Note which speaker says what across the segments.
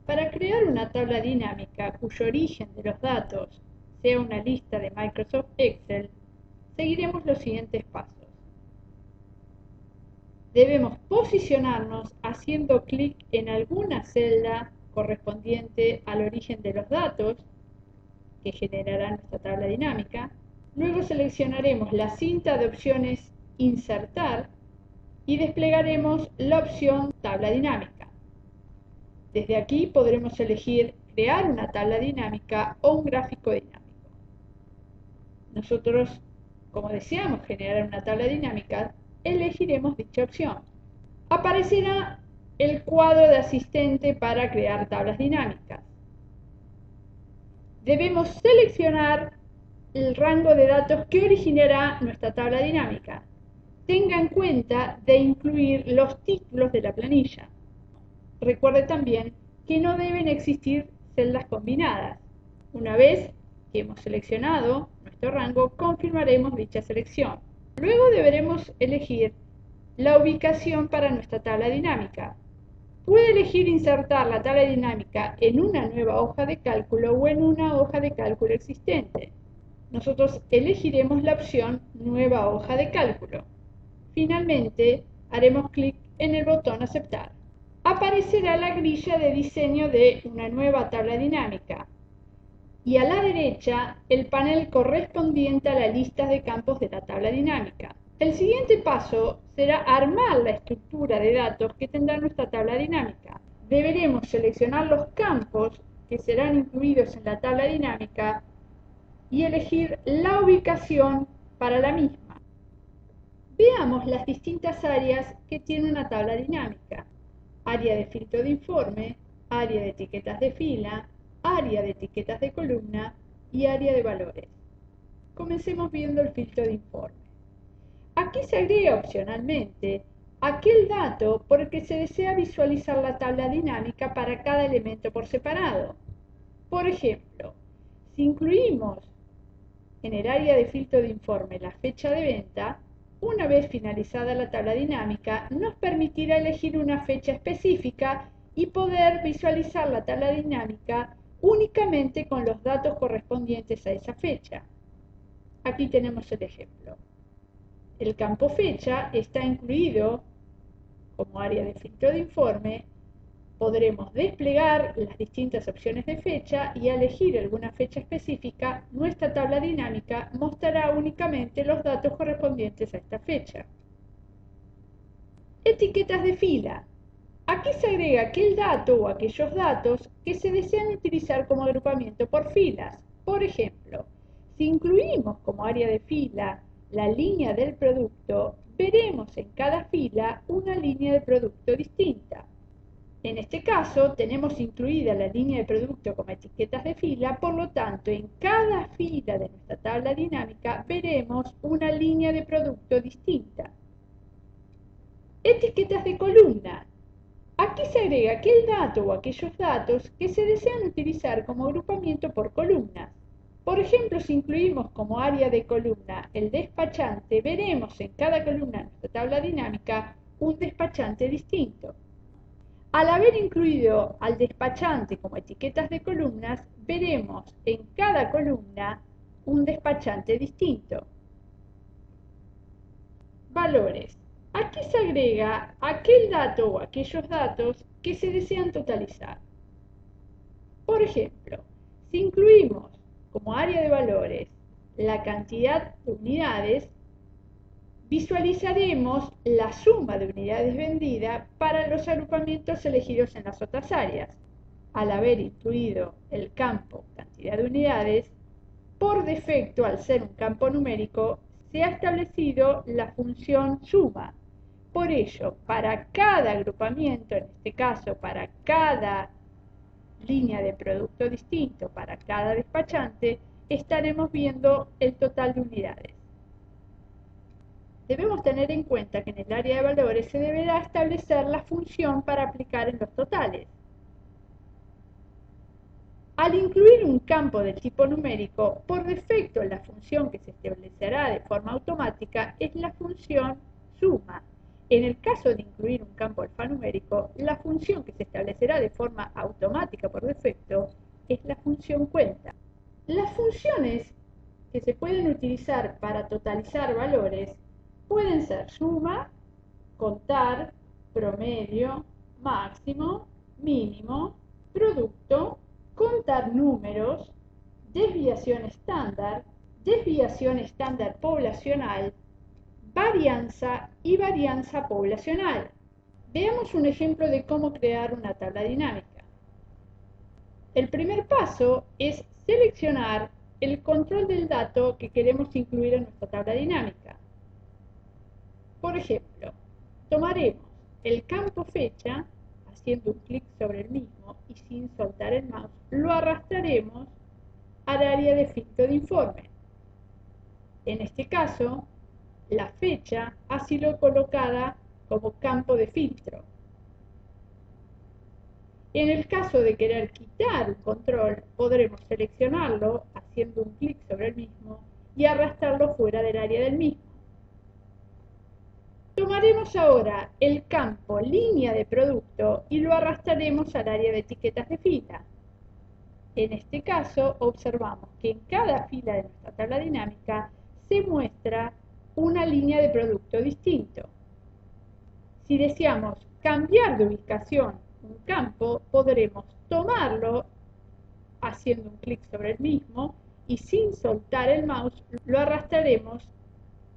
Speaker 1: Para crear una tabla dinámica cuyo origen de los datos sea una lista de Microsoft Excel, seguiremos los siguientes pasos. Debemos posicionarnos haciendo clic en alguna celda correspondiente al origen de los datos que generará nuestra tabla dinámica. Luego seleccionaremos la cinta de opciones Insertar y desplegaremos la opción Tabla dinámica. Desde aquí podremos elegir crear una tabla dinámica o un gráfico dinámico. Nosotros, como deseamos generar una tabla dinámica, elegiremos dicha opción. Aparecerá el cuadro de asistente para crear tablas dinámicas. Debemos seleccionar el rango de datos que originará nuestra tabla dinámica. Tenga en cuenta de incluir los títulos de la planilla. Recuerde también que no deben existir celdas combinadas. Una vez que hemos seleccionado nuestro rango, confirmaremos dicha selección. Luego deberemos elegir la ubicación para nuestra tabla dinámica. Puede elegir insertar la tabla dinámica en una nueva hoja de cálculo o en una hoja de cálculo existente. Nosotros elegiremos la opción Nueva hoja de cálculo. Finalmente, haremos clic en el botón Aceptar. Aparecerá la grilla de diseño de una nueva tabla dinámica y a la derecha el panel correspondiente a la lista de campos de la tabla dinámica. El siguiente paso será armar la estructura de datos que tendrá nuestra tabla dinámica. Deberemos seleccionar los campos que serán incluidos en la tabla dinámica y elegir la ubicación para la misma. Veamos las distintas áreas que tiene una tabla dinámica. Área de filtro de informe, área de etiquetas de fila, área de etiquetas de columna y área de valores. Comencemos viendo el filtro de informe. Aquí se agrega opcionalmente aquel dato por el que se desea visualizar la tabla dinámica para cada elemento por separado. Por ejemplo, si incluimos en el área de filtro de informe la fecha de venta, una vez finalizada la tabla dinámica, nos permitirá elegir una fecha específica y poder visualizar la tabla dinámica únicamente con los datos correspondientes a esa fecha. Aquí tenemos el ejemplo. El campo fecha está incluido como área de filtro de informe. Podremos desplegar las distintas opciones de fecha y al elegir alguna fecha específica, nuestra tabla dinámica mostrará únicamente los datos correspondientes a esta fecha. Etiquetas de fila. Aquí se agrega aquel dato o aquellos datos que se desean utilizar como agrupamiento por filas. Por ejemplo, si incluimos como área de fila la línea del producto, veremos en cada fila una línea de producto distinta. En este caso, tenemos incluida la línea de producto como etiquetas de fila, por lo tanto, en cada fila de nuestra tabla dinámica veremos una línea de producto distinta. Etiquetas de columna. Aquí se agrega aquel dato o aquellos datos que se desean utilizar como agrupamiento por columnas. Por ejemplo, si incluimos como área de columna el despachante, veremos en cada columna de nuestra tabla dinámica un despachante distinto. Al haber incluido al despachante como etiquetas de columnas, veremos en cada columna un despachante distinto. Valores. Aquí se agrega aquel dato o aquellos datos que se desean totalizar. Por ejemplo, si incluimos como área de valores la cantidad de unidades, visualizaremos la suma de unidades vendidas para los agrupamientos elegidos en las otras áreas. Al haber incluido el campo cantidad de unidades, por defecto, al ser un campo numérico, se ha establecido la función suma. Por ello, para cada agrupamiento, en este caso para cada línea de producto distinto, para cada despachante, estaremos viendo el total de unidades. Debemos tener en cuenta que en el área de valores se deberá establecer la función para aplicar en los totales. Al incluir un campo del tipo numérico, por defecto la función que se establecerá de forma automática es la función suma. En el caso de incluir un campo alfanumérico, la función que se establecerá de forma automática por defecto es la función cuenta. Las funciones que se pueden utilizar para totalizar valores pueden ser suma, contar, promedio, máximo, mínimo, producto, contar números, desviación estándar poblacional, varianza y varianza poblacional. Veamos un ejemplo de cómo crear una tabla dinámica. El primer paso es seleccionar el control del dato que queremos incluir en nuestra tabla dinámica. Por ejemplo, tomaremos el campo fecha, haciendo un clic sobre el mismo y sin soltar el mouse, lo arrastraremos al área de filtro de informe. En este caso, la fecha ha sido colocada como campo de filtro. En el caso de querer quitar un control, podremos seleccionarlo haciendo un clic sobre el mismo y arrastrarlo fuera del área del mismo. Tomaremos ahora el campo línea de producto y lo arrastraremos al área de etiquetas de fila. En este caso, observamos que en cada fila de nuestra tabla dinámica se muestra una línea de producto distinto. Si deseamos cambiar de ubicación un campo, podremos tomarlo haciendo un clic sobre el mismo y sin soltar el mouse lo arrastraremos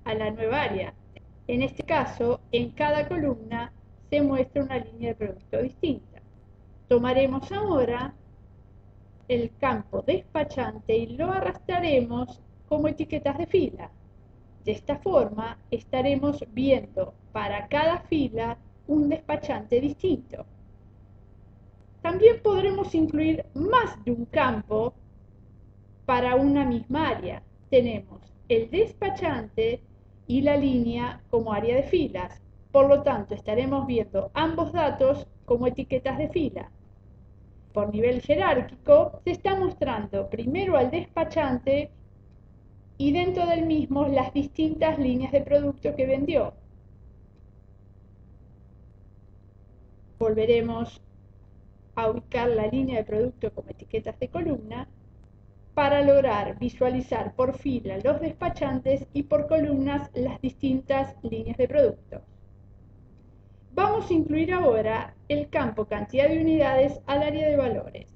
Speaker 1: a la nueva área. En este caso, en cada columna se muestra una línea de producto distinta. Tomaremos ahora el campo despachante y lo arrastraremos como etiquetas de fila. De esta forma estaremos viendo para cada fila un despachante distinto. También podremos incluir más de un campo para una misma área. Tenemos el despachante y la línea como área de filas. Por lo tanto, estaremos viendo ambos datos como etiquetas de fila. Por nivel jerárquico, se está mostrando primero al despachante y dentro del mismo las distintas líneas de producto que vendió. Volveremos a ubicar la línea de producto como etiquetas de columna para lograr visualizar por fila los despachantes y por columnas las distintas líneas de producto. Vamos a incluir ahora el campo cantidad de unidades al área de valores.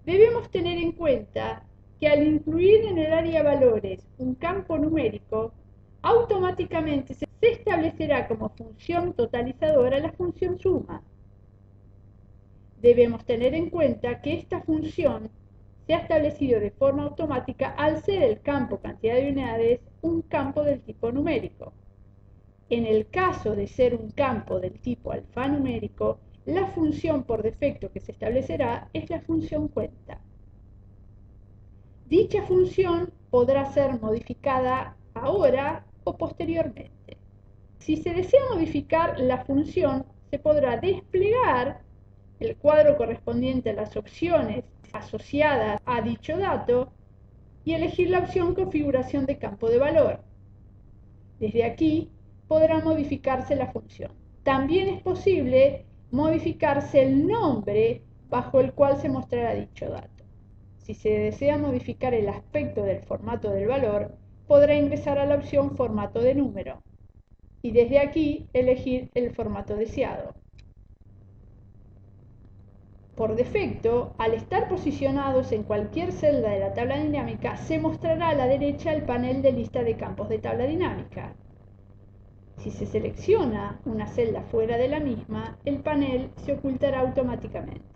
Speaker 1: Debemos tener en cuenta que al incluir en el área de valores un campo numérico, automáticamente se establecerá como función totalizadora la función suma. Debemos tener en cuenta que esta función se ha establecido de forma automática al ser el campo cantidad de unidades un campo del tipo numérico. En el caso de ser un campo del tipo alfanumérico, la función por defecto que se establecerá es la función cuenta. Dicha función podrá ser modificada ahora o posteriormente. Si se desea modificar la función, se podrá desplegar el cuadro correspondiente a las opciones asociadas a dicho dato y elegir la opción configuración de campo de valor. Desde aquí podrá modificarse la función. También es posible modificarse el nombre bajo el cual se mostrará dicho dato. Si se desea modificar el aspecto del formato del valor, podrá ingresar a la opción formato de número y desde aquí elegir el formato deseado. Por defecto, al estar posicionados en cualquier celda de la tabla dinámica, se mostrará a la derecha el panel de lista de campos de tabla dinámica. Si se selecciona una celda fuera de la misma, el panel se ocultará automáticamente.